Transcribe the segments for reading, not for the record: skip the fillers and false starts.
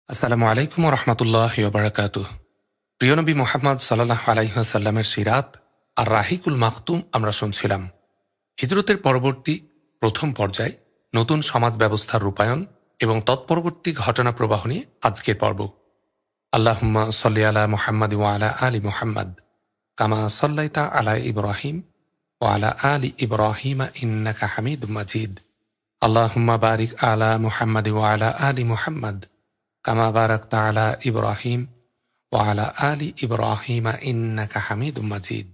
আসসালামু আলাইকুম রহমতুল্লাহ বারাকাতুহ। প্রিয় নবী মুহাম্মদ সাল্লাল্লাহু আলাইহি ওয়াসাল্লামের সিরাত আর রাহিকুল মাকতুম আমরা শুনছিলাম। হিজরতের পরবর্তী প্রথম পর্যায় নতুন সমাজ ব্যবস্থার রূপায়ণ এবং তৎপরবর্তী ঘটনা প্রবাহ নিয়ে আজকের পর্ব। আল্লাহুম্মা সাল্লি আলা মুহাম্মাদ ওয়া আলা আলি মুহাম্মাদ কামা সাল্লাইতা আলা ইব্রাহিম ওয়া আলা আলি ইব্রাহিম ইন্নাকা হামিদুম মাজিদ। আল্লাহুম্মা বারিক আলা মুহাম্মাদ ওয়া আলা আলি মুহাম্মাদ কামা বারাকতা আলা ইব্রাহিম ওয়া আলা আলি ইব্রাহিম ইন্নাকা হামিদুম মাজিদ।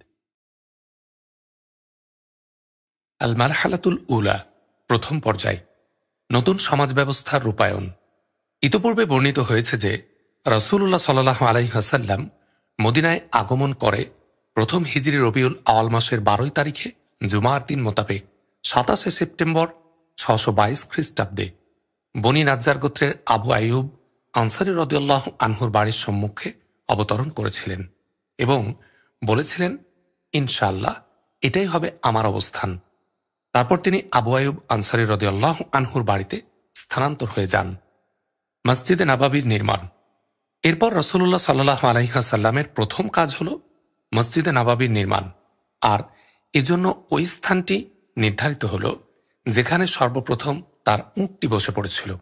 আল মারহালাতুল উলা, প্রথম পর্যায় নতুন সমাজ ব্যবস্থার রূপায়ণ। ইতপূর্বে বর্ণিত হয়েছে যে রাসূলুল্লাহ সাল্লাল্লাহু আলাইহি ওয়াসাল্লাম মদিনায় আগমন করে প্রথম হিজরি রবিউল আওয়াল মাসের 12 তারিখে জুমার দিন মোতাবেক 27 সেপ্টেম্বর 622 খ্রিস্টাব্দে বনি নাজ্জার গোত্রের আবু আইয়ুব আনসারী রাদিয়াল্লাহু আনহুর বাড়ির সম্মুখে অবতরণ করেছিলেন এবং বলেছিলেন, ইনশাআল্লাহ এটাই হবে আমার অবস্থান। তারপর তিনি আবু আইয়ুব আনসারী রাদিয়াল্লাহু আনহুর বাড়িতে স্থানান্তর হয়ে যান। মসজিদে নববীর নির্মাণ। এরপর রাসূলুল্লাহ সাল্লাল্লাহু আলাইহি ওয়াসাল্লামের প্রথম কাজ হল মসজিদে নববীর নির্মাণ, আর এজন্য ওই স্থানটি নির্ধারিত হল যেখানে সর্বপ্রথম তার উটটি বসে পড়েছিল।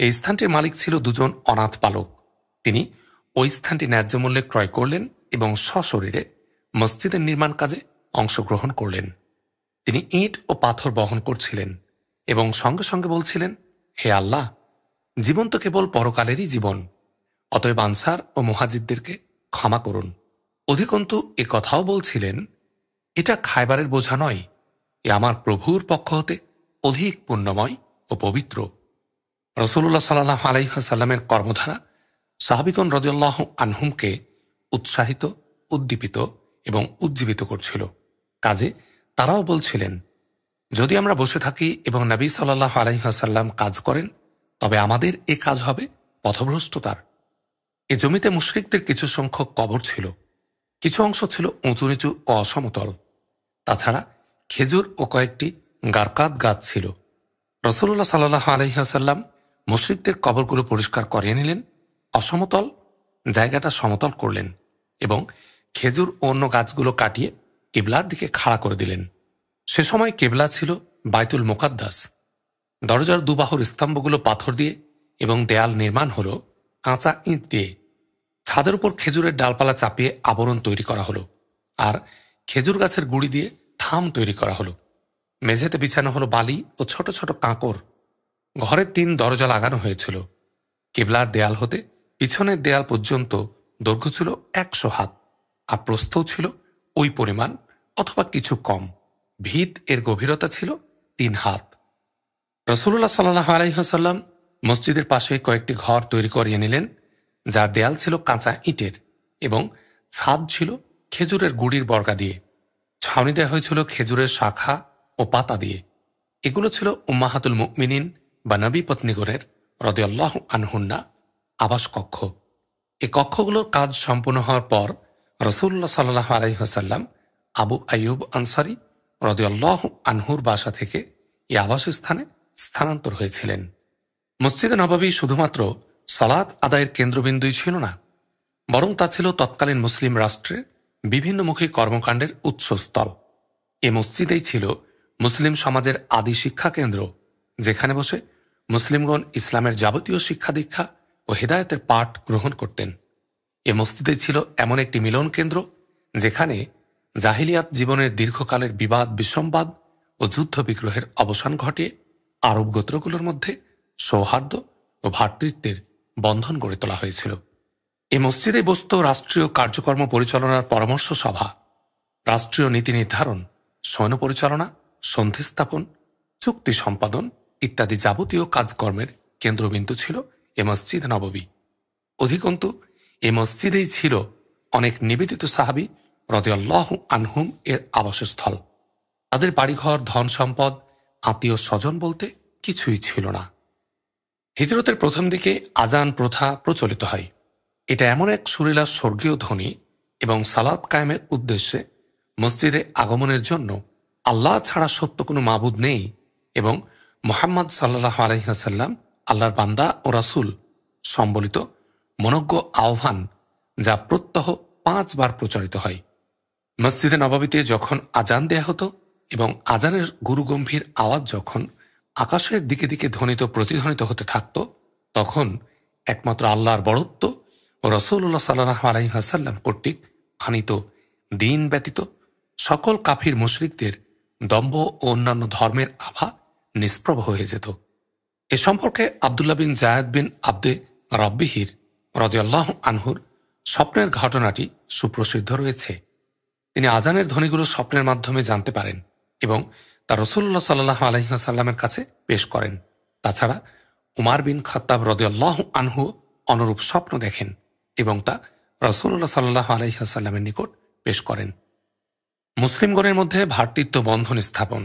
এই স্থানটির মালিক ছিল দুজন অনাথ বালক। তিনি ওই স্থানটি ন্যায্য মূল্যে ক্রয় করলেন এবং সশরীরে মসজিদের নির্মাণ কাজে অংশগ্রহণ করলেন। তিনি ইট ও পাথর বহন করছিলেন এবং সঙ্গে সঙ্গে বলছিলেন, হে আল্লাহ, জীবন তো কেবল পরকালেরই জীবন, অতএব আনসার ও মুহাজিরদেরকে ক্ষমা করুন। অধিকন্তু এ কথাও বলছিলেন, এটা খায়বারের বোঝা নয়, এ আমার প্রভুর পক্ষ হতে অধিক পুণ্যময় ও পবিত্র। রাসূলুল্লাহ সাল্লাল্লাহু আলাইহি ওয়াসাল্লামের কর্মধারা সাহাবীগণ রাদিয়াল্লাহু আনহুমকে উৎসাহিত, উদ্দীপিত এবং উজ্জীবিত করছিল। কাজে তারাও বলছিলেন, যদি আমরা বসে থাকি এবং নবী সাল্লাল্লাহু আলাইহি ওয়াসাল্লাম কাজ করেন, তবে আমাদের এ কাজ হবে পথভ্রষ্টতার। এ জমিতে মুশরিকদের কিছু সংখ্যক কবর ছিল, কিছু অংশ ছিল উঁচু নিচু ও অসমতল। তাছাড়া খেজুর ও কয়েকটি গারকাত গাছ ছিল। রাসূলুল্লাহ সাল্লাল্লাহু আলাইহি ওয়াসাল্লাম মুশরিকদের কবরগুলো পরিষ্কার করিয়ে নিলেন, অসমতল জায়গাটা সমতল করলেন এবং খেজুর ও অন্য গাছগুলো কাটিয়ে কিবলার দিকে খাড়া করে দিলেন। সে সময় কিবলা ছিল বাইতুল মুকাদ্দাস। দরজার দুবাহুর স্তম্ভগুলো পাথর দিয়ে এবং দেয়াল নির্মাণ হল কাঁচা ইট দিয়ে। ছাদের উপর খেজুরের ডালপালা চাপিয়ে আবরণ তৈরি করা হলো, আর খেজুর গাছের গুড়ি দিয়ে থাম তৈরি করা হলো। মেঝেতে বিছানো হলো বালি ও ছোট ছোট কাঁকড়। ঘরে 3 দরজা লাগানো হয়েছিল। কিবলার দেয়াল হতে পিছনের দেয়াল পর্যন্ত দৈর্ঘ্য ছিল 100 হাত, আর প্রস্থও ছিল ওই পরিমাণ অথবা কিছু কম। ভিত এর গভীরতা ছিল 3 হাত। রাসূলুল্লাহ সাল্লাল্লাহু আলাইহি ওয়াসাল্লাম মসজিদের পাশে কয়েকটি ঘর তৈরি করিয়ে নিলেন, যার দেয়াল ছিল কাঁচা ইটের এবং ছাদ ছিল খেজুরের গুড়ির বর্গা দিয়ে। ছাউনি দেওয়া হয়েছিল খেজুরের শাখা ও পাতা দিয়ে। এগুলো ছিল উম্মাহাতুল মুমিনিন বা নবী পত্নীগণের রাদিয়াল্লাহু আনহুন্না আবাস কক্ষ। এই কক্ষগুলোর কাজ সম্পূর্ণ হওয়ার পর রাসূলুল্লাহ সাল্লাল্লাহু আলাইহি ওয়াসাল্লাম আবু আইয়ুব আনসারী রাদিয়াল্লাহু আনহুর বাসা থেকে এই আবাসস্থানে স্থানান্তর হয়েছিলেন। মসজিদে নববী শুধুমাত্র সালাত আদায়ের কেন্দ্রবিন্দুই ছিল না, বরং তা ছিল তৎকালীন মুসলিম রাষ্ট্রের বিভিন্নমুখী কর্মকাণ্ডের উৎসস্থল। এ মসজিদেই ছিল মুসলিম সমাজের আদি শিক্ষা কেন্দ্র, যেখানে বসে মুসলিমগণ ইসলামের যাবতীয় শিক্ষা দীক্ষা ও হেদায়েতের পাঠ গ্রহণ করতেন। এ মসজিদেই ছিল এমন একটি মিলন কেন্দ্র, যেখানে জাহিলিয়াত জীবনের দীর্ঘকালের বিবাদ বিসম্বাদ ও যুদ্ধ বিগ্রহের অবসান ঘটে আরব গোত্রগুলোর মধ্যে সৌহার্দ্য ও ভ্রাতৃত্বের বন্ধন গড়ে তোলা হয়েছিল। এই মসজিদে বসত রাষ্ট্রীয় কার্যকর্ম পরিচালনার পরামর্শ সভা, রাষ্ট্রীয় নীতি নির্ধারণ, সৈন্য পরিচালনা, সন্ধি স্থাপন, চুক্তি সম্পাদন ইত্যাদি যাবতীয় কাজকর্মের কেন্দ্রবিন্দু ছিল এ মসজিদ নববী। অধিকন্তু এ মসজিদেই ছিল অনেক নিবেদিত সাহাবী রাদিয়াল্লাহু আনহুম এর আবাসস্থল। তাদের বাড়িঘর, ধন সম্পদ, আত্মীয় স্বজন বলতে কিছুই ছিল না। হিজরতের প্রথম দিকে আজান প্রথা প্রচলিত হয়। এটা এমন এক সুরেলা স্বর্গীয় ধ্বনি এবং সালাত কায়েমের উদ্দেশ্যে মসজিদে আগমনের জন্য আল্লাহ ছাড়া সত্য কোনো মাবুদ নেই এবং মুহাম্মদ সাল্লাল্লাহু আলাইহি ওয়াসাল্লাম আল্লাহর বান্দা ও রাসূল সম্বলিত মনোজ্ঞ আহ্বান, যা প্রত্যহ 5 বার প্রচারিত হয়। মসজিদে নববীতে যখন আজান দেয়া হতো এবং আজানের গুরুগম্ভীর আওয়াজ যখন আকাশের দিকে দিকে ধ্বনিত প্রতিধ্বনিত হতে থাকত, তখন একমাত্র আল্লাহর বড়ত্ব ও রাসূলুল্লাহ সাল্লাল্লাহু আলাইহি ওয়াসাল্লাম কর্তৃক আনিত দ্বীন ব্যতীত সকল কাফির মুশরিকদের দম্ভ ও অন্যান্য ধর্মের আভা নিষ্প্রভ হয়ে যেত। এ সম্পর্কে আব্দুল্লাহ বিন জায়েদ বিন আব্দে রব্বিহির রাদিয়াল্লাহু আনহুর স্বপ্নের ঘটনাটি সুপ্রসিদ্ধ রয়েছে। তিনি আজানের ধ্বনিগুলো স্বপ্নের মাধ্যমে জানতে পারেন এবং তা রাসূলুল্লাহ সাল্লাল্লাহু আলাইহি ওয়াসাল্লামের কাছে পেশ করেন। তাছাড়া উমার বিন খাত্তাব রাদিয়াল্লাহু আনহু অনুরূপ স্বপ্ন দেখেন এবং তা রাসূলুল্লাহ সাল্লাল্লাহু আলাইহি ওয়াসাল্লামের নিকট পেশ করেন। মুসলিমগণের মধ্যে ভ্রাতৃত্ব বন্ধন স্থাপন।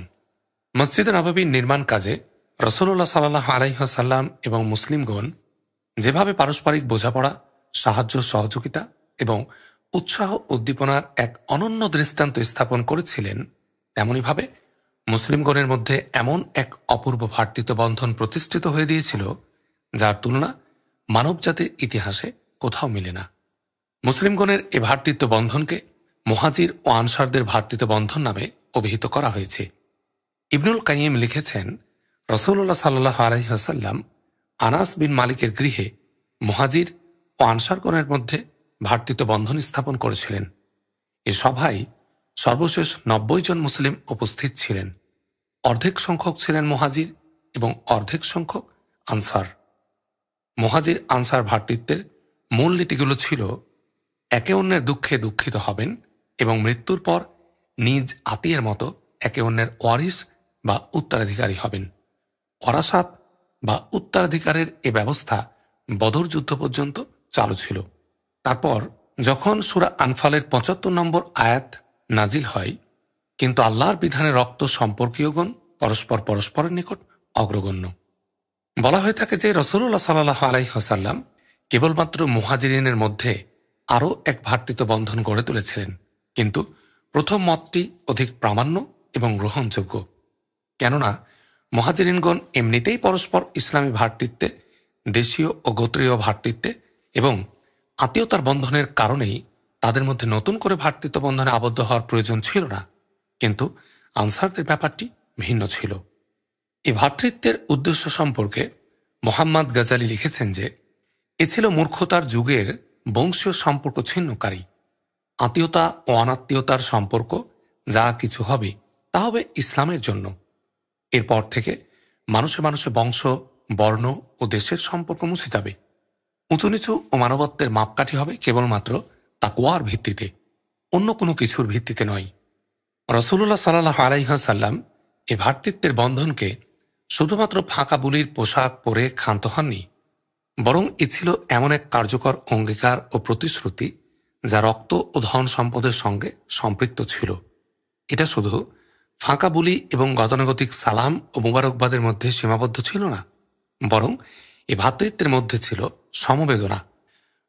মসজিদে নববীর নির্মাণ কাজে রাসূলুল্লাহ সাল্লাল্লাহু আলাইহি ওয়াসাল্লাম এবং মুসলিমগণ যেভাবে পারস্পরিক বোঝাপড়া, সাহায্য সহযোগিতা এবং উৎসাহ উদ্দীপনার এক অনন্য দৃষ্টান্ত স্থাপন করেছিলেন, তেমনিভাবে মুসলিমগণের মধ্যে এমন এক অপূর্ব ভ্রাতৃত্ব বন্ধন প্রতিষ্ঠিত হয়ে দিয়েছিল, যার তুলনা মানবজাতির ইতিহাসে কোথাও মিলে না। মুসলিমগণের এ ভ্রাতৃত্ব বন্ধনকে মুহাজির ও আনসারদের ভ্রাতৃত্ব বন্ধন নামে অভিহিত করা হয়েছে। ইবনুল কাইয়িম লিখেছেন, রাসূলুল্লাহ সাল্লাল্লাহু আলাইহি ওয়াসাল্লাম আনাস বিন মালিকের গৃহে মুহাজির ও আনসারগণের মধ্যে ভ্রাতৃত্ব বন্ধন স্থাপন করেছিলেন। এ সভায় সর্বশেষ 90 জন মুসলিম উপস্থিত ছিলেন। অর্ধেক সংখ্যক ছিলেন মুহাজির এবং অর্ধেক সংখ্যক আনসার। মুহাজির আনসার ভ্রাতৃত্বের মূল নীতিগুলো ছিল, একে অন্যের দুঃখে দুঃখিত হবেন এবং মৃত্যুর পর নিজ আত্মীয়ের মতো একে অন্যের ওয়ারিস বা উত্তরাধিকারী হবেন। ওয়ারাসাত বা উত্তরাধিকারের এ ব্যবস্থা বদর যুদ্ধ পর্যন্ত চালু ছিল। তারপর যখন সূরা আনফালের 75 নম্বর আয়াত নাজিল হয়, কিন্তু আল্লাহর বিধানে রক্ত সম্পর্কীয়গণ পরস্পরের নিকট অগ্রগণ্য। বলা হয়ে থাকে যে রাসূলুল্লাহ সাল্লাল্লাহু আলাইহি ওয়াসাল্লাম কেবলমাত্র মুহাজিরিনের মধ্যে আরও এক ভ্রাতৃত্ব বন্ধন গড়ে তুলেছিলেন, কিন্তু প্রথম মতটি অধিক প্রামাণ্য এবং গ্রহণযোগ্য। কেননা মুহাজিরিনগণ এমনিতেই পরস্পর ইসলামী ভ্রাতৃত্বে, দেশীয় ও গোত্রীয় ভ্রাতৃত্বে এবং আত্মীয়তার বন্ধনের কারণেই তাদের মধ্যে নতুন করে ভ্রাতৃত্ব বন্ধনে আবদ্ধ হওয়ার প্রয়োজন ছিল না, কিন্তু আনসারদের ব্যাপারটি ভিন্ন ছিল। এই ভ্রাতৃত্বের উদ্দেশ্য সম্পর্কে মোহাম্মদ গাজালি লিখেছেন যে, এ ছিল মূর্খতার যুগের বংশীয় সম্পর্ক ছিন্নকারী। আত্মীয়তা ও অনাত্মীয়তার সম্পর্ক যা কিছু হবে তা হবে ইসলামের জন্য। এরপর থেকে মানুষে মানুষে বংশ, বর্ণ ও দেশের সম্পর্ক মুছে যাবে। উঁচু নিচু ও মানবত্বের মাপকাঠি হবে কেবলমাত্র তাকওয়ার ভিত্তিতে, অন্য কোনো কিছুর ভিত্তিতে নয়। রাসূলুল্লাহ সাল্লাল্লাহু আলাইহি ওয়াসাল্লাম এ ভ্রাতৃত্বের বন্ধনকে শুধুমাত্র ফাঁকা বুলির পোশাক পরে ক্ষান্ত হননি, বরং এ ছিল এমন এক কার্যকর অঙ্গীকার ও প্রতিশ্রুতি যা রক্ত ও ধন সম্পদের সঙ্গে সম্পৃক্ত ছিল। এটা শুধু ফাঁকা বুলি এবং গতানুগতিক সালাম ও মুবারকবাদের মধ্যে সীমাবদ্ধ ছিল না, বরং এ ভ্রাতৃত্বের মধ্যে ছিল সমবেদনা,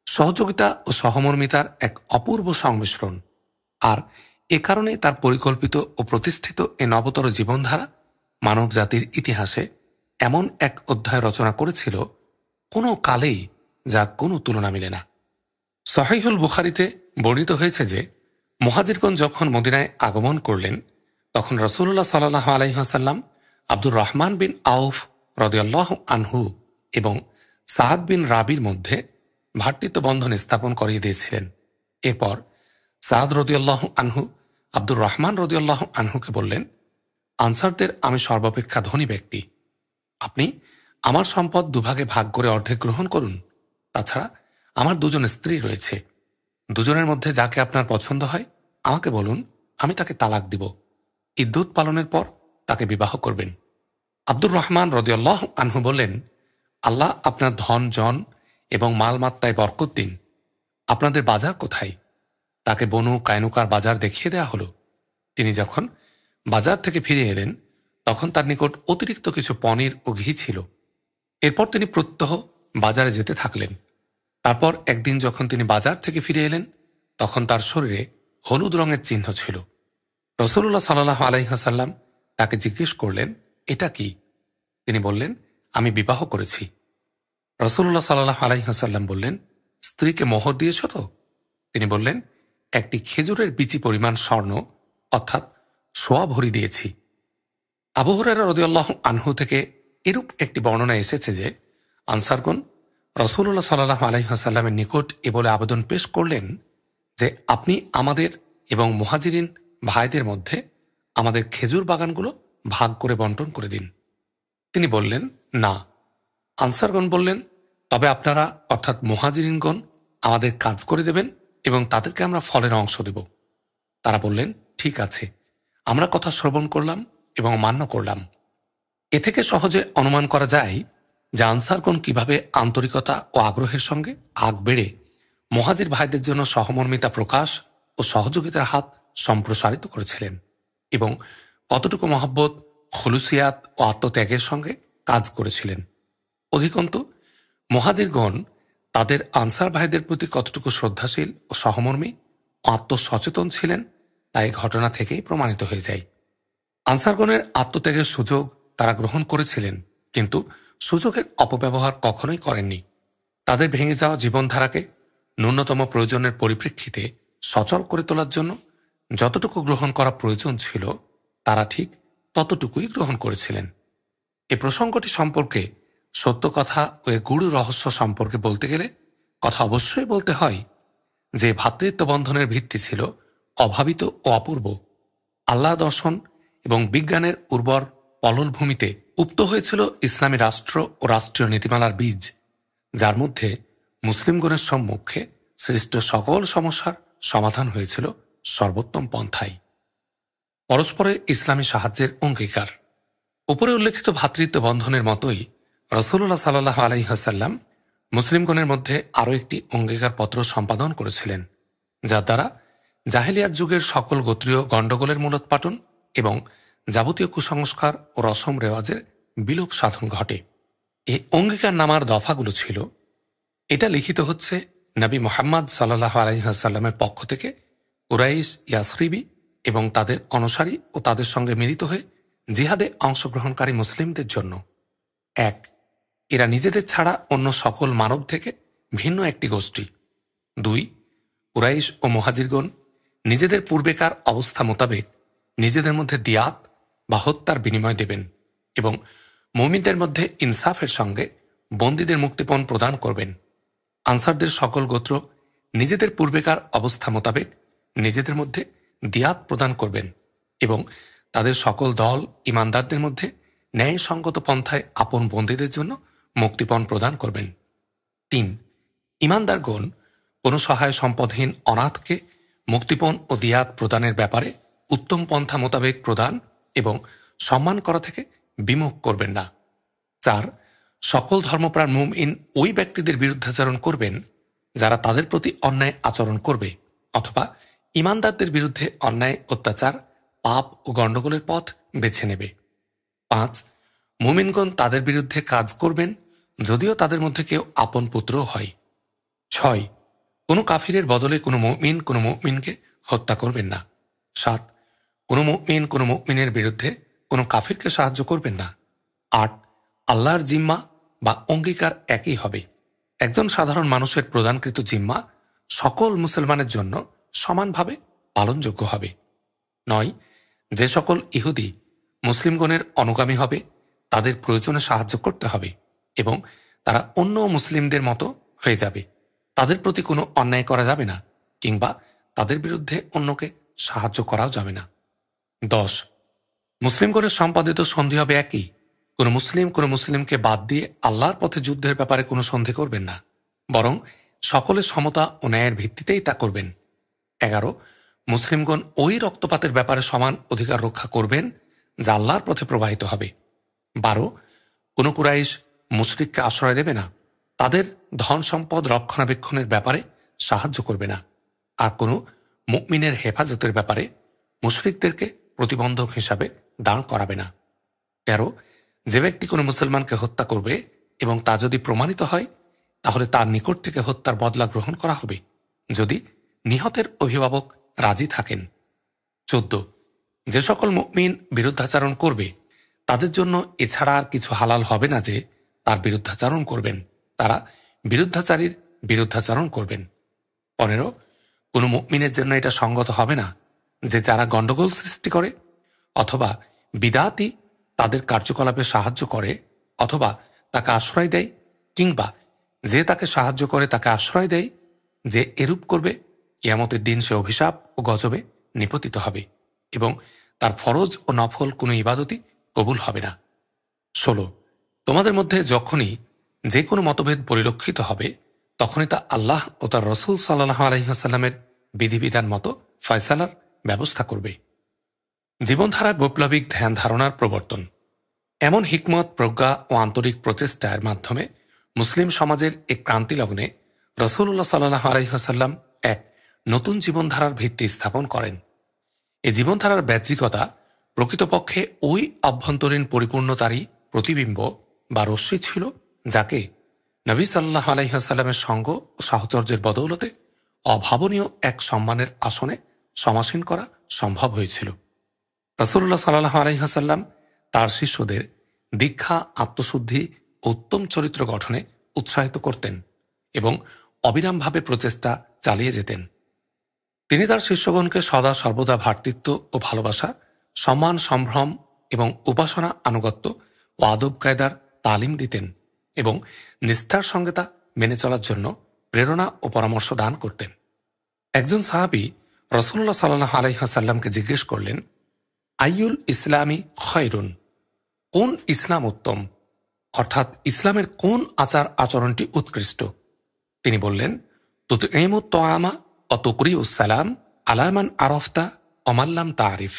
সহযোগিতা ও সহমর্মিতার এক অপূর্ব সংমিশ্রণ। আর এ কারণে তার পরিকল্পিত ও প্রতিষ্ঠিত এ নবতর জীবনধারা মানব জাতির ইতিহাসে এমন এক অধ্যায় রচনা করেছিল, কোনো কালেই যার কোনো তুলনা মিলে না। সহিহুল বুখারীতে বর্ণিত হয়েছে যে, মুহাজিরগণ যখন মদিনায় আগমন করলেন, তখন রাসূলুল্লাহ সাল্লাল্লাহু আলাইহি ওয়াসাল্লাম আব্দুর রহমান বিন আউফ রাদিয়াল্লাহু আনহু এবং সাদ বিন রাবির মধ্যে ভ্রাতৃত্ব বন্ধন স্থাপন করিয়ে দিয়েছিলেন। এরপর সাদ রাদিয়াল্লাহু আনহু আব্দুর রহমান রাদিয়াল্লাহু আনহুকে বললেন, আনসারদের আমি সর্বাপেক্ষা ধনী ব্যক্তি, আপনি আমার সম্পদ দুভাগে ভাগ করে অর্ধেক গ্রহণ করুন। তাছাড়া আমার 2 জন স্ত্রী রয়েছে, দুজনের মধ্যে যাকে আপনার পছন্দ হয় আমাকে বলুন, আমি তাকে তালাক দিব। ইদ্যুৎ পালনের পর তাকে বিবাহ করবেন। আব্দুর রহমান রাদিয়াল্লাহু আনহু বললেন, আল্লাহ আপনার ধন জন এবং মালমাত্তায় বরকত দিন। আপনাদের বাজার কোথায়? তাকে বনু কায়নুকার বাজার দেখিয়ে দেয়া হলো। তিনি যখন বাজার থেকে ফিরে এলেন, তখন তার নিকট অতিরিক্ত কিছু পনির ও ঘি ছিল। এরপর তিনি প্রত্যহ বাজারে যেতে থাকলেন। তারপর একদিন যখন তিনি বাজার থেকে ফিরে এলেন, তখন তার শরীরে হলুদ রঙের চিহ্ন ছিল। রাসূলুল্লাহ সাল্লাল্লাহু আলাইহি ওয়াসাল্লাম তাকে জিজ্ঞেস করলেন, এটা কি? তিনি বললেন, আমি বিবাহ করেছি। রাসূলুল্লাহ সাল্লাল্লাহু আলাইহি ওয়াসাল্লাম বললেন, স্ত্রীকে মোহর দিয়েছ তো? তিনি বললেন, একটি খেজুরের বিচি পরিমাণ স্বর্ণ অর্থাৎ সোয়া ভরি দিয়েছি। আবু হুরায়রা রাদিয়াল্লাহু আনহু থেকে এরূপ একটি বর্ণনা এসেছে যে আনসারগণ রাসূলুল্লাহ সাল্লাল্লাহু আলাইহি ওয়াসাল্লামের নিকট এ বলে আবেদন পেশ করলেন যে আপনি আমাদের এবং মুহাজিরিন ভাইদের মধ্যে আমাদের খেজুর বাগানগুলো ভাগ করে বন্টন করে দিন। তিনি বললেন, না। আনসারগণ বললেন, তবে আপনারা অর্থাৎ মুহাজিরিনগণ আমাদের কাজ করে দেবেন এবং তাদেরকে আমরা ফলের অংশ দেব। তারা বললেন, ঠিক আছে, আমরা কথা শ্রবণ করলাম এবং মান্য করলাম। এ থেকে সহজে অনুমান করা যায় যে আনসারগণ কিভাবে আন্তরিকতা ও আগ্রহের সঙ্গে আগ বেড়ে মুহাজির ভাইদের জন্য সহমর্মিতা প্রকাশ ও সহযোগিতার হাত সম্প্রসারিত করেছিলেন এবং কতটুকু মহব্বত, খুলুসিয়াত ও আত্মত্যাগের সঙ্গে কাজ করেছিলেন। অধিকন্তু মুহাজিরগণ তাদের আনসার ভাইদের প্রতি কতটুকু শ্রদ্ধাশীল ও সহমর্মী ও আত্মসচেতন ছিলেন তা এই ঘটনা থেকেই প্রমাণিত হয়ে যায়। আনসারগণের আত্মত্যাগের সুযোগ তারা গ্রহণ করেছিলেন, কিন্তু সুযোগের অপব্যবহার কখনোই করেননি। তাদের ভেঙে যাওয়া জীবনধারাকে ন্যূনতম প্রয়োজনের পরিপ্রেক্ষিতে সচল করে তোলার জন্য যতটুকু গ্রহণ করা প্রয়োজন ছিল তারা ঠিক ততটুকুই গ্রহণ করেছিলেন। এই প্রসঙ্গটি সম্পর্কে সত্য কথা ও এর গূঢ় রহস্য সম্পর্কে বলতে গেলে কথা অবশ্যই বলতে হয় যে ভ্রাতৃত্ব বন্ধনের ভিত্তি ছিল অভাবিত ও অপূর্ব। আল্লাহ দর্শন এবং বিজ্ঞানের উর্বর পলল ভূমিতে উপ্ত হয়েছিল ইসলামী রাষ্ট্র ও রাষ্ট্রীয় নীতিমালার বীজ, যার মধ্যে মুসলিমগণের সম্মুখে সৃষ্ট সকল সমস্যার সমাধান হয়েছিল সর্বোত্তম পন্থায়। পরস্পরের ইসলামী সাহায্যের অঙ্গীকার। উপরে উল্লেখিত ভ্রাতৃত্ব বন্ধনের মতোই রাসূলুল্লাহ সাল্লাল্লাহু আলাইহি ওয়াসাল্লাম মুসলিমগণের মধ্যে আরও একটি অঙ্গীকারপত্র সম্পাদন করেছিলেন, যার দ্বারা জাহেলিয়াত যুগের সকল গোত্রীয় গণ্ডগোলের মূলোৎপাটন এবং যাবতীয় কুসংস্কার ও রসম রেওয়াজের বিলোপ সাধন ঘটে। এই অঙ্গীকারনামার দফাগুলো ছিল: এটা লিখিত হচ্ছে নবী মুহাম্মদ সাল্লাল্লাহু আলাইহি ওয়াসাল্লামের পক্ষ থেকে কুরাইশ, ইয়াসরিবি এবং তাদের অনুসারী ও তাদের সঙ্গে মিলিত হয়ে জিহাদে অংশগ্রহণকারী মুসলিমদের জন্য। 1. এরা নিজেদের ছাড়া অন্য সকল মানব থেকে ভিন্ন একটি গোষ্ঠী। 2. কুরাইশ ও মুহাজিরগণ নিজেদের পূর্বেকার অবস্থা মোতাবেক নিজেদের মধ্যে দিয়াত বা হত্যার বিনিময় দেবেন এবং মুমিনদের মধ্যে ইনসাফের সঙ্গে বন্দীদের মুক্তিপণ প্রদান করবেন। আনসারদের সকল গোত্র নিজেদের পূর্বেকার অবস্থা মোতাবেক নিজেদের মধ্যে দিয়াত প্রদান করবেন এবং তাদের সকল দল ইমানদারদের মধ্যে ন্যায়সঙ্গত পন্থায় আপন বন্দীদের জন্য মুক্তিপণ প্রদান করবেন। 3. ইমানদারগণ কোনো সহায় সম্পদহীন অনাথকে মুক্তিপণ ও দিয়াত প্রদানের ব্যাপারে উত্তম পন্থা মোতাবেক প্রদান এবং সম্মান করা থেকে বিমুখ করবেন না। 4. সকল ধর্মপ্রাণ মুমিন ওই ব্যক্তিদের বিরুদ্ধাচরণ করবেন যারা তাদের প্রতি অন্যায় আচরণ করবে অথবা ইমানদারদের বিরুদ্ধে অন্যায়, অত্যাচার, পাপ ও গণ্ডগোলের পথ বেছে নেবে। 5. মুমিনগণ তাদের বিরুদ্ধে কাজ করবেন যদিও তাদের মধ্যে কেউ আপন পুত্রও হয়। 6. কোনো কাফিরের বদলে কোনো মুমিনকে হত্যা করবেন না। 7. কোনো মুমিনের বিরুদ্ধে কোনো কাফিরকে সাহায্য করবেন না। 8. আল্লাহর জিম্মা বা অঙ্গীকার একই হবে। একজন সাধারণ মানুষের প্রদানকৃত জিম্মা সকল মুসলমানের জন্য সমানভাবে পালনযোগ্য হবে। 9. যে সকল ইহুদি মুসলিমগণের অনুগামী হবে তাদের প্রয়োজনে সাহায্য করতে হবে এবং তারা অন্য মুসলিমদের মতো হয়ে যাবে। তাদের প্রতি কোনো অন্যায় করা যাবে না কিংবা তাদের বিরুদ্ধে অন্যকে সাহায্য করাও যাবে না। 10. মুসলিমগণের সম্পাদিত সন্ধি হবে একই। কোনো মুসলিমকে বাদ দিয়ে আল্লাহর পথে যুদ্ধের ব্যাপারে কোনো সন্ধি করবেন না, বরং সকলের সমতা ও ন্যায়ের ভিত্তিতেই তা করবেন। 11. মুসলিমগণ ওই রক্তপাতের ব্যাপারে সমান অধিকার রক্ষা করবেন যা আল্লাহর পথে প্রবাহিত হবে। 12. কোনো কুরাইশ মুশরিককে আশ্রয় দেবে না, তাদের ধন সম্পদ রক্ষণাবেক্ষণের ব্যাপারে সাহায্য করবে না, আর কোনো মুমিনের হেফাজতের ব্যাপারে মুশরিকদেরকে প্রতিবন্ধক হিসাবে দাঁড় করাবে না। 13. যে ব্যক্তি কোনো মুসলমানকে হত্যা করবে এবং তা যদি প্রমাণিত হয় তাহলে তার নিকট থেকে হত্যার বদলা গ্রহণ করা হবে যদি নিহতের অভিভাবক রাজি থাকেন। 14. যে সকল মুমিন বিরুদ্ধাচারণ করবে তাদের জন্য এছাড়া আর কিছু হালাল হবে না যে তার বিরুদ্ধাচারণ করবেন তারা বিরুদ্ধাচারীর বিরুদ্ধাচরণ করবেন। 15 কোনো মুমিনের জন্য এটা সঙ্গত হবে না যে যারা গণ্ডগোল সৃষ্টি করে অথবা বিদাতি তাদের কার্যকলাপে সাহায্য করে অথবা তাকে আশ্রয় দেয়, কিংবা যে তাকে সাহায্য করে তাকে আশ্রয় দেয়, যে এরূপ করবে কিয়ামতের দিন সে অভিশাপ ও গজবে নিপতিত হবে এবং তার ফরজ ও নফল কোনো ইবাদতই কবুল হবে না। 16 তোমাদের মধ্যে যখনই যে কোনো মতভেদ পরিলক্ষিত হবে তখনই তা আল্লাহ ও তার রসুল সাল্লাল্লাহু আলাইহি ওয়াসাল্লামের বিধিবিধান মতো ফয়সালার ব্যবস্থা করবে। জীবনধারার বৈপ্লবিক ধ্যান ধারণার প্রবর্তন। এমন হিকমত, প্রজ্ঞা ও আন্তরিক প্রচেষ্টার মাধ্যমে মুসলিম সমাজের এক ক্রান্তিলগ্নে রাসূলুল্লাহ সাল্লাল্লাহু আলাইহি ওয়াসাল্লাম এক নতুন জীবনধারার ভিত্তি স্থাপন করেন। এই জীবনধারার বাহ্যিকতা প্রকৃতপক্ষে ওই আভ্যন্তরীণ পরিপূর্ণতারই প্রতিবিম্ব বা রশ্মি ছিল যাকে নবী সাল্লাল্লাহু আলাইহি ওয়াসাল্লামের সঙ্গ ও সাহচর্যের বদৌলতে অভাবনীয় এক সম্মানের আসনে সমাসীন করা সম্ভব হয়েছিল। রাসূলুল্লাহ সাল্লাল্লাহু আলাইহি ওয়াসাল্লাম তার শিষ্যদের দীক্ষা, আত্মশুদ্ধি ও উত্তম চরিত্র গঠনে উৎসাহিত করতেন এবং অবিরামভাবে প্রচেষ্টা চালিয়ে যেতেন। তিনি তার শিষ্যগণকে সদা সর্বদা ভ্রাতৃত্ব ও ভালোবাসা, সম্মান, সম্ভ্রম এবং উপাসনা, আনুগত্য ও আদব কায়দার তালিম দিতেন এবং নিষ্ঠার সঙ্গে তা মেনে চলার জন্য প্রেরণা ও পরামর্শ দান করতেন। একজন সাহাবী রাসূলুল্লাহ সাল্লাল্লাহু আলাইহি ওয়াসাল্লামকে জিজ্ঞেস করলেন, আইয়ুল ইসলামি খয়রুন, কোন ইসলাম উত্তম, অর্থাৎ ইসলামের কোন আচার আচরণটি উৎকৃষ্ট? তিনি বললেন, তুতঈমুত তাআমা ওয়া তুকরিউস সালাম আলা মান আরাফতা ওয়া মান লাম তারিফ,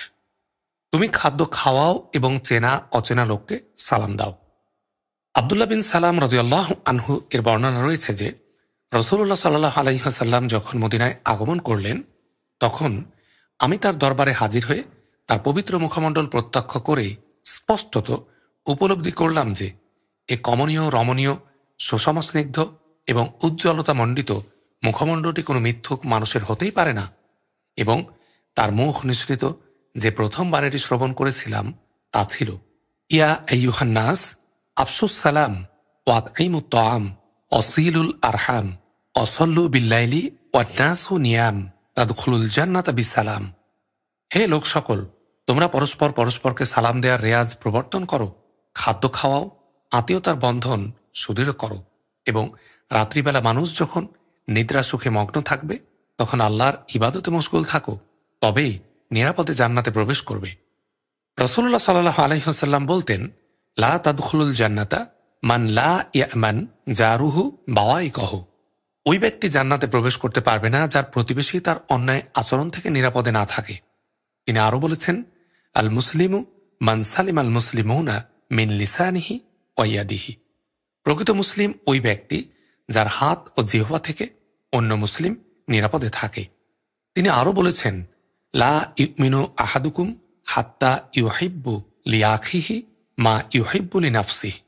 তুমি খাদ্য খাওয়াও এবং চেনা অচেনা লোককে সালাম দাও। আব্দুল্লাহ বিন সালাম রাদিয়াল্লাহু আনহু এর বর্ণনা রয়েছে যে রাসূলুল্লাহ সাল্লাল্লাহু আলাইহি ওয়াসাল্লাম যখন মদিনায় আগমন করলেন তখন আমি তার দরবারে হাজির হয়ে তার পবিত্র মুখমণ্ডল প্রত্যক্ষ করে স্পষ্টত উপলব্ধি করলাম যে এ কমনীয়, রমণীয়, সুষমস্নিগ্ধ এবং উজ্জ্বলতা মণ্ডিত মুখমণ্ডলটি কোনো মিথ্যুক মানুষের হতেই পারে না, এবং তার মুখ নিঃসৃত যে প্রথমবার এটি শ্রবণ করেছিলাম তা ছিল, ইয়া আইয়ুহান নাস আফশুস সালাম ওয়া আতঈমুত তাআম ওয়াসিলুল আরহাম ওয়াসাল্লু বিল্লাইলি ওয়ান নাসু নিয়াম তাদখুলুল জান্নাতা বিসালাম। হে লোক সকল, তোমরা পরস্পর পরস্পরকে সালাম দেওয়ার রেয়াজ প্রবর্তন করো, খাদ্য খাওয়াও, আত্মীয়তার বন্ধন সুদৃঢ় করো এবং রাত্রিবেলা মানুষ যখন নিদ্রা সুখে মগ্ন থাকবে তখন আল্লাহর ইবাদতে মশগুল থাকো, তবেই নিরাপদে জান্নাতে প্রবেশ করবে। রাসূলুল্লাহ সাল্লাল্লাহু আলাইহি ওয়াসাল্লাম বলতেন, লা তাদখুলুল জান্নাতা মান লা ইয়ামান জারুহু বাওয়াইকাহু, ওই ব্যক্তি জান্নাতে প্রবেশ করতে পারবে না যার প্রতিবেশী তার অন্যায় আচরণ থেকে নিরাপদে না থাকে। তিনি আরও বলেছেন, আল মুসলিমু মান সালিম আল মুসলিমুনা মিন লিসানিহি ওয়া ইয়াদিহি, প্রকৃত মুসলিম ওই ব্যক্তি যার হাত ও জিহ্বা থেকে অন্য মুসলিম নিরাপদে থাকে। তিনি আরও বলেছেন, লা ইউমিনু আহাদুকুম হাত্তা ইউহিব্বু লিআখিহি মা ইউহিব্বু লিনাফসিহি,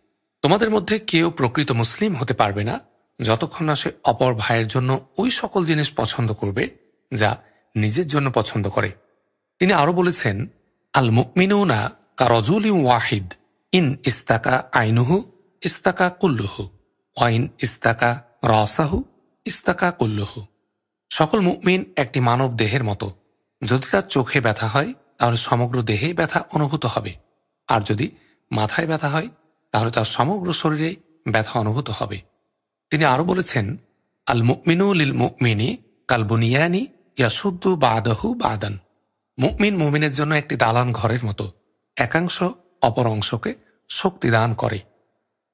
তোমাদের মধ্যে কেউ প্রকৃত মুসলিম হতে পারবে না যতক্ষণ না সে অপর ভাইয়ের জন্য ওই সকল জিনিস পছন্দ করবে যা নিজের জন্য পছন্দ করে। তিনি আরও বলেছেন, আল মুমিনুনা কারাজুলিন ওয়াহিদ ইন ইস্তাকা আইনুহু ইস্তাকা কুল্লুহু ওয়া ইন ইস্তাকা রাসাহু ইস্তাকা কুল্লুহু, সকল মুমিন একটি মানব দেহের মতো, যদি তার চোখে ব্যথা হয় তাহলে সমগ্র দেহেই ব্যথা অনুভূত হবে, আর যদি মাথায় ব্যথা হয় তাহলে তার সমগ্র শরীরে ব্যথা অনুভূত হবে। তিনি আরও বলেছেন, আল মুমিনু লিল মুমিনি কাল বুনিয়ানি ইয়াসুদ্দু বাদাহু বাদান, মুমিন মুমিনের জন্য একটি দালান ঘরের মতো, একাংশ অপর অংশকে শক্তি দান করে।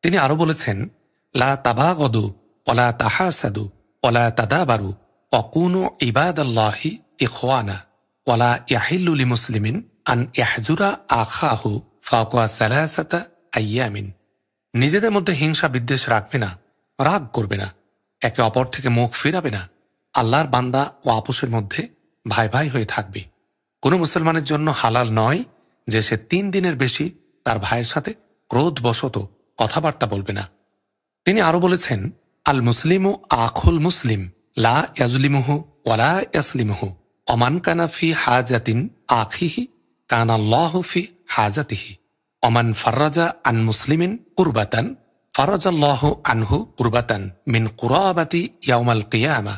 তিনি আরও বলেছেন, লা তাবাগদু ওয়ালা তাহাসাদু ওয়ালা তাদাবারু ওয়াকুনু ইবাদাল্লাহি ইখওয়ানা ওয়ালা ইয়াহিল্লু লিমুসলিমিন আন ইয়াহজুরা আখাহু ফাওকা সালাসাতা আইয়ামিন, নিজেদের মধ্যে হিংসা বিদ্বেষ রাখবে না, রাগ করবে না, একে অপর থেকে মুখ ফিরাবে না, আল্লাহর বান্দা ও আপোষের মধ্যে ভাই ভাই হয়ে থাকবে। কোনো মুসলমানের জন্য হালাল নয় যে সে 3 দিনের বেশি তার ভাইয়ের সাথে ক্রোধবশত কথাবার্তা বলবে না। তিনি আরও বলেছেন, আল মুসলিমু আখুল মুসলিম লা ইয়াজলিমুহু ওয়ালা ইয়াসলিমুহু ওমান কানা ফি হাজাতিন আখিহি কানাল্লাহু ফি হাজাতিহি ওমান ফাররাজা আন মুসলিমিন কুরবাতান ফারাজাল্লাহু আনহু কুরবাতান মিন কুরাবাতি ইয়াউমাল কিয়ামা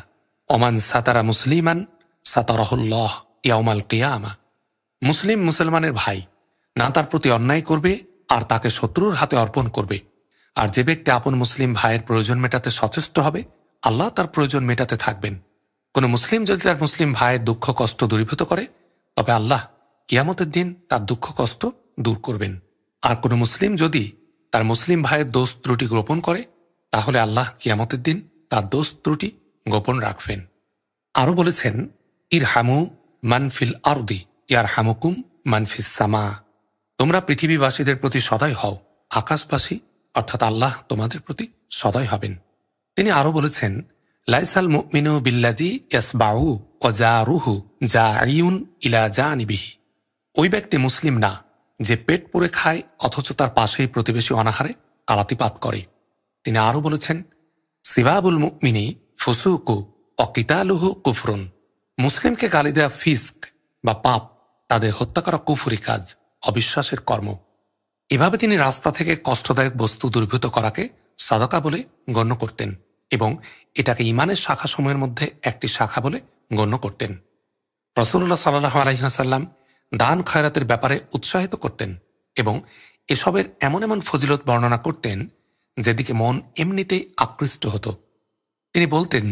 ওমান সাতারা মুসলিমান সাতারাহুল্লাহ ইয়াউমাল কিয়ামা। মুসলিম মুসলমানের ভাই না তার প্রতি অন্যায় করবে আর তাকে শত্রুর হাতে অর্পণ করবে, আর যে ব্যক্তি আপন মুসলিম ভাইয়ের প্রয়োজন মেটাতে সচেষ্ট হবে আল্লাহ তার প্রয়োজন মেটাতে থাকবেন। কোনো মুসলিম যদি তার মুসলিম ভাইয়ের দুঃখ কষ্ট দূরীভূত করে তবে আল্লাহ কিয়ামতের দিন তার দুঃখ কষ্ট দূর করবেন। আর কোনো মুসলিম যদি তার মুসলিম ভাইয়ের দোষ ত্রুটি গোপন করে তাহলে আল্লাহ কিয়ামতের দিন তার দোষ ত্রুটি গোপন রাখবেন। আরও বলেছেন, ইরহামু মানফিল আরদি ইয়ারহামুকুম মানফিস সামা। তোমরা পৃথিবীবাসীদের প্রতি সদয় হও, আকাশবাসী অর্থাৎ আল্লাহ তোমাদের প্রতি সদয় হবেন। তিনি আরও বলেছেন, লাইসাল মুমিনু বিল্লাযী ইয়াসবাউ ওয়া জারুহু জাইউন ইলা জানিবিহি। ওই ব্যক্তি মুসলিম না যে পেট পুরে খায় অথচ তার পাশেই প্রতিবেশী অনাহারে কালাতিপাত করে। তিনি আরও বলেছেন, সিবাবুল মুমিনি ফুসুকু ওয়া কিতালুহু কুফরুন। মুসলিমকে গালি দেওয়া ফিস্ক বা পাপ, তাদের হত্যা করা কুফরি কাজ, অবিশ্বাসের কর্ম। এভাবে তিনি রাস্তা থেকে কষ্টদায়ক বস্তু দূরীভূত করাকে সাদাকা বলে গণ্য করতেন এবং এটাকে ইমানের শাখাসমূহের মধ্যে একটি শাখা বলে গণ্য করতেন। রাসূলুল্লাহ সাল্লাল্লাহু আলাইহি ওয়াসাল্লাম দান খয়রাতের ব্যাপারে উৎসাহিত করতেন এবং এসবের এমন এমন ফজিলত বর্ণনা করতেন যেদিকে মন এমনিতেই আকৃষ্ট হতো। তিনি বলতেন,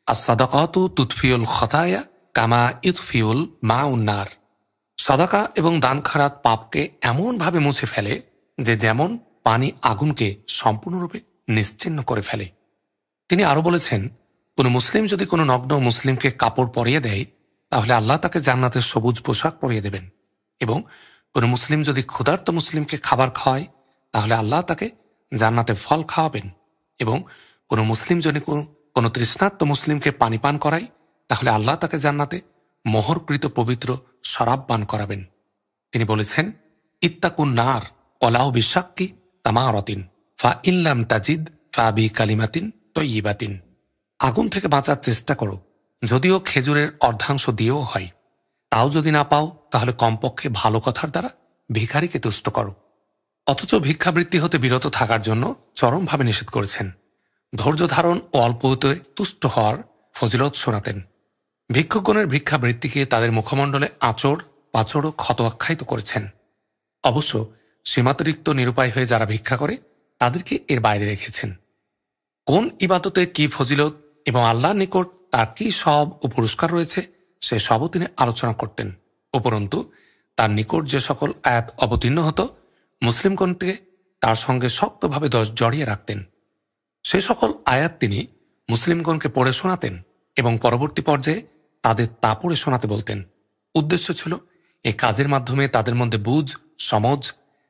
আস-সাদাকাতু তুতফিউল খতায়া কামা ইতফিউল মাউন নার। সাদাকা এবং দান খয়রাত পাপকে এমনভাবে মুছে ফেলে যে যেমন পানি আগুনকে সম্পূর্ণরূপে নিশ্চিহ্ন করে ফেলে। তিনি আরও বলেছেন, কোনো মুসলিম যদি কোনো নগ্ন মুসলিমকে কাপড় পরিয়ে দেয় তাহলে আল্লাহ তাকে জান্নাতের সবুজ পোশাক পরিয়ে দেবেন, এবং কোনো মুসলিম যদি ক্ষুধার্ত মুসলিমকে খাবার খাওয়ায় তাহলে আল্লাহ তাকে জান্নাতে ফল খাওয়াবেন, এবং কোনো মুসলিম যদি কোনো তৃষ্ণার্ত মুসলিমকে পানি পান করায় তাহলে আল্লাহ তাকে জান্নাতে মোহরকৃত পবিত্র শরাব পান করাবেন। তিনি বলেছেন, ইত্তাকুন নার ওয়ালাউ বিশাক্কি তামারাতিন ফা ইল্লাম তাজিদ ফা বি কালিমাতিন তয়্যিবাতিন। আগুন থেকে বাঁচার চেষ্টা করো, যদিও খেজুরের অর্ধাংশ দিয়েও হয়। তাও যদি না পাও তাহলে কমপক্ষে ভালো কথার দ্বারা ভিখারিকে তুষ্ট করো। অথচ ভিক্ষাবৃত্তি হতে বিরত থাকার জন্য চরমভাবে নিষেধ করেছেন। ধৈর্য ধারণ ও অল্পতে তুষ্ট হওয়ার ফজিলত শোনাতেন। ভিক্ষুকগণের ভিক্ষাবৃত্তিকে তাদের মুখমণ্ডলে আঁচড় পাঁচড় ও ক্ষত আখ্যায়িত করেছেন। অবশ্য সীমাতিরিক্ত নিরুপায় হয়ে যারা ভিক্ষা করে তাদেরকে এর বাইরে রেখেছেন। কোন ইবাদতে কি ফজিলত এবং আল্লাহর নিকট তার কি সব ও পুরস্কার রয়েছে সে সবও তিনি আলোচনা করতেন। উপরন্তু তার নিকট যে সকল আয়াত অবতীর্ণ হতো মুসলিমগণকে তার সঙ্গে শক্তভাবে জড়িয়ে রাখতেন। সে সকল আয়াত তিনি মুসলিমগণকে পড়ে শোনাতেন এবং পরবর্তী পর্যায়ে তাদের তা পড়ে শোনাতে বলতেন। উদ্দেশ্য ছিল এই কাজের মাধ্যমে তাদের মধ্যে বুঝ, সমঝ,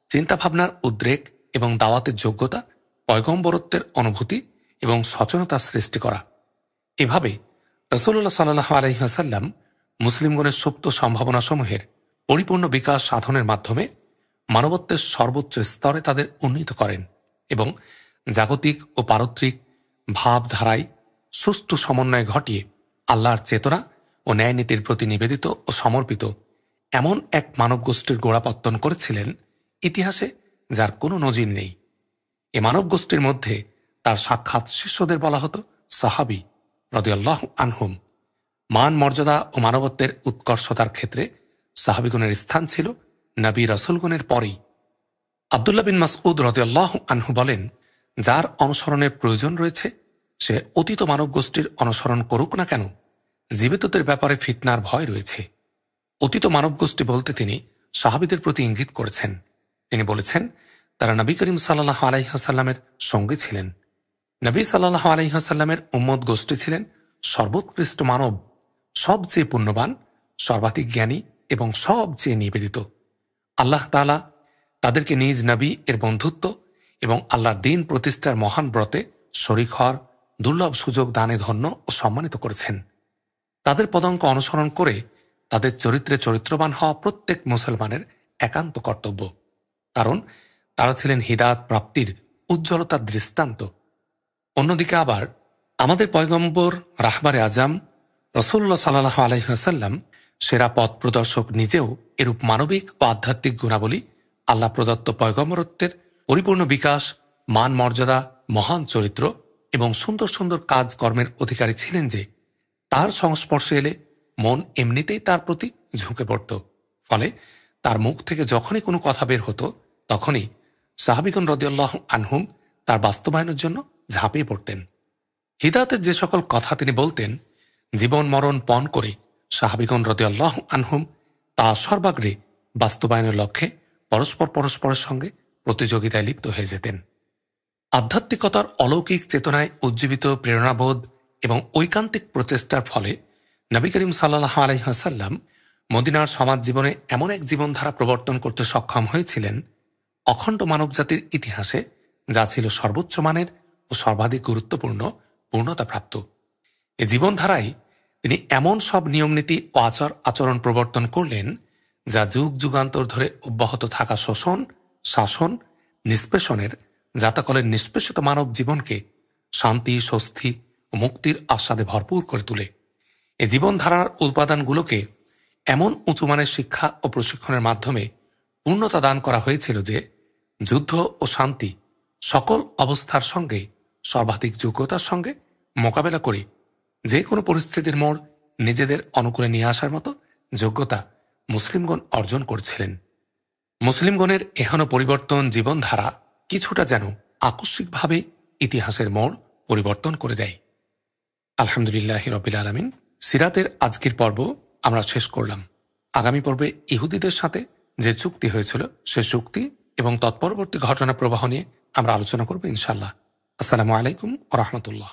চিন্তাভাবনার উদ্রেক এবং দাওয়াতের যোগ্যতা, পয়গম্বরত্বের অনুভূতি এবং সচেতনতার সৃষ্টি করা। এভাবে রাসূলুল্লাহ সাল্লাল্লাহু আলাইহি ওয়াসাল্লাম মুসলিমগণের সুপ্ত সম্ভাবনাসমূহের পরিপূর্ণ বিকাশ সাধনের মাধ্যমে মানবত্বের সর্বোচ্চ স্তরে তাদের উন্নীত করেন এবং জাগতিক ও পারত্রিক ভাবধারায় সুষ্ঠু সমন্বয় ঘটিয়ে আল্লাহর চেতনা ও ন্যায়নীতির প্রতি নিবেদিত ও সমর্পিত এমন এক মানবগোষ্ঠীর গোড়াপত্তন করেছিলেন ইতিহাসে যার কোনো নজির নেই। এ মানবগোষ্ঠীর মধ্যে তার সাক্ষাৎ শিষ্যদের বলা হতো সাহাবী রাদিয়াল্লাহু আনহুম। মান মর্যাদা ও মানবত্বের উৎকর্ষতার ক্ষেত্রে সাহাবীগণের স্থান ছিল নবী রাসূলগণের পরেই। আব্দুল্লাহ বিন মাসউদ রাদিয়াল্লাহু আনহু বলেন, যার অনুসরণের প্রয়োজন রয়েছে সে অতীত মানবগোষ্ঠীর অনুসরণ করুক না কেন, জীবিতদের ব্যাপারে ফিতনার ভয় রয়েছে। অতীত মানবগোষ্ঠী বলতে তিনি সাহাবীদের প্রতি ইঙ্গিত করেছেন। তিনি বলেছেন, তারা নবী করিম সাল্লাল্লাহু আলাইহি ওয়াসাল্লামের সঙ্গে ছিলেন। নবী সাল্লাল্লাহু আলাইহি ওয়াসাল্লামের উম্মত গোষ্ঠী ছিলেন সর্বোৎকৃষ্ট মানব, সবচেয়ে পুণ্যবান, সর্বাধিক জ্ঞানী এবং সবচেয়ে নিবেদিত। আল্লাহ তাআলা তাদেরকে নিজ নবী এর বন্ধুত্ব এবং আল্লাহর দ্বীন প্রতিষ্ঠার মহান ব্রতে শরীক হওয়ার দুর্লভ সুযোগ দানে ধন্য ও সম্মানিত করেছেন। তাদের পদাঙ্ক অনুসরণ করে তাদের চরিত্রে চরিত্রবান হওয়া প্রত্যেক মুসলমানের একান্ত কর্তব্য, কারণ তারা ছিলেন হিদায়াত প্রাপ্তির উজ্জ্বলতার দৃষ্টান্ত। অন্যদিকে আবার আমাদের পয়গম্বর রাহবারে আজম রাসূলুল্লাহ সাল্লাল্লাহু আলাইহি ওয়াসাল্লাম সেরা পথ প্রদর্শক নিজেও এরূপ মানবিক ও আধ্যাত্মিক গুণাবলী আল্লাহ প্রদত্ত পয়গম্বরত্বের পরিপূর্ণ বিকাশ মান মর্যাদা, মহান চরিত্র এবং সুন্দর সুন্দর কাজকর্মের অধিকারী ছিলেন যে তার সংস্পর্শে এলে মন এমনিতেই তার প্রতি ঝুঁকে পড়ত। ফলে তার মুখ থেকে যখনই কোনো কথা বের হতো তখনই সাহাবিগণ রাদিয়াল্লাহু আনহুম তার বাস্তবায়নের জন্য ঝাঁপিয়ে পড়তেন। হিদায়াতের যে সকল কথা তিনি বলতেন, জীবন মরণ পণ করে সাহাবিগণ রাদিয়াল্লাহু আনহুম তা সর্বাগ্রে বাস্তবায়নের লক্ষ্যে পরস্পরের সঙ্গে প্রতিযোগিতায় লিপ্ত হয়ে যেতেন। আধ্যাত্মিকতার অলৌকিক চেতনায় উজ্জীবিত প্রেরণাবোধ এবং ঐকান্তিক প্রচেষ্টার ফলে নবী করিম সাল্লাল্লাহু আলাইহি ওয়াসাল্লাম মদিনার সমাজ জীবনে এমন এক জীবনধারা প্রবর্তন করতে সক্ষম হয়েছিলেন অখণ্ড মানবজাতির ইতিহাসে যা ছিল সর্বোচ্চ মানের ও সর্বাধিক গুরুত্বপূর্ণ পূর্ণতাপ্রাপ্ত। এ জীবনধারায় তিনি এমন সব নিয়মনীতি ও আচরণ প্রবর্তন করলেন যা যুগ যুগান্তর ধরে অব্যাহত থাকা শোষণ, শাসন, নিষ্পেষণের জাতাকলের নিষ্পেষিত মানব জীবনকে শান্তি, স্বস্তি ও মুক্তির আস্বাদে ভরপুর করে তোলে। এ জীবনধারার উপাদানগুলোকে এমন উঁচুমানের শিক্ষা ও প্রশিক্ষণের মাধ্যমে পূর্ণতা দান করা হয়েছিল যে যুদ্ধ ও শান্তি সকল অবস্থার সঙ্গে সর্বাধিক যোগ্যতার সঙ্গে মোকাবেলা করে যে কোনো পরিস্থিতির মোড় নিজেদের অনুকূলে নিয়ে আসার মতো যোগ্যতা মুসলিমগণ অর্জন করছিলেন। মুসলিমগণের এহেন পরিবর্তন জীবনধারা কিছুটা যেন আকস্মিকভাবে ইতিহাসের মোড় পরিবর্তন করে দেয়। আলহামদুলিল্লাহ রাব্বিল আলামিন। সিরাতের আজকের পর্ব আমরা শেষ করলাম। আগামী পর্বে ইহুদিদের সাথে যে চুক্তি হয়েছিল সে চুক্তি এবং তৎপরবর্তী ঘটনা প্রবাহ নিয়ে আমরা আলোচনা করব ইনশাআল্লাহ। আসসালামু আলাইকুম ওয়া রাহমাতুল্লাহ।